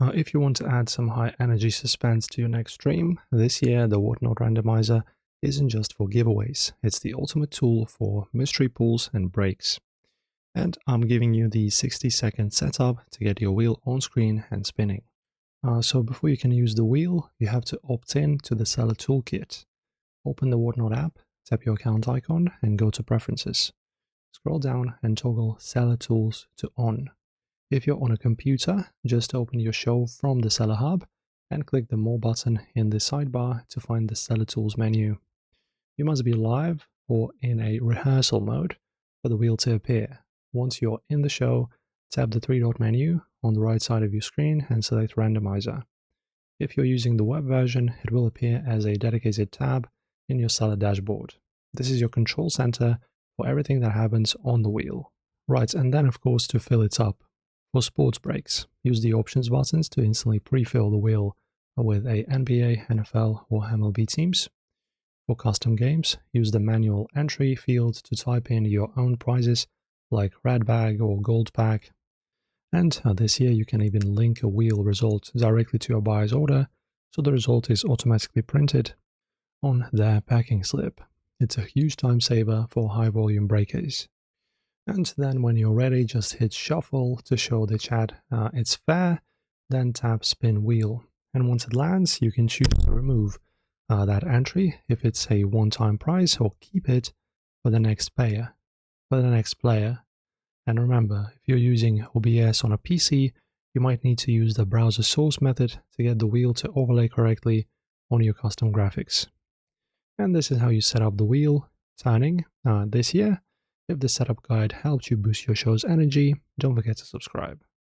If you want to add some high energy suspense to your next stream, this year the Whatnot Randomizer isn't just for giveaways, it's the ultimate tool for mystery pulls and breaks. And I'm giving you the 60-second setup to get your wheel on screen and spinning. So before you can use the wheel, you have to opt in to the Seller Toolkit. Open the Whatnot app, tap your account icon and go to Preferences. Scroll down and toggle Seller Tools to On. If you're on a computer, just open your show from the Seller Hub and click the More button in the sidebar to find the Seller Tools menu. You must be live or in a rehearsal mode for the wheel to appear. Once you're in the show, tap the three-dot menu on the right side of your screen and select Randomizer. If you're using the web version, it will appear as a dedicated tab in your Seller dashboard. This is your control center for everything that happens on the wheel. Right, and then of course to fill it up. For sports breaks, use the options buttons to instantly pre-fill the wheel with a NBA, NFL, or MLB teams. For custom games, use the manual entry field to type in your own prizes like red bag or gold pack. And this year you can even link a wheel result directly to your buyer's order, so the result is automatically printed on their packing slip. It's a huge time saver for high volume breakers. And then when you're ready, just hit shuffle to show the chat it's fair, then tap spin wheel. And once it lands, you can choose to remove that entry if it's a one-time prize, or keep it for the next player. And remember, if you're using OBS on a PC, you might need to use the browser source method to get the wheel to overlay correctly on your custom graphics. And this is how you set up the wheel turning this year. If the setup guide helped you boost your show's energy, don't forget to subscribe.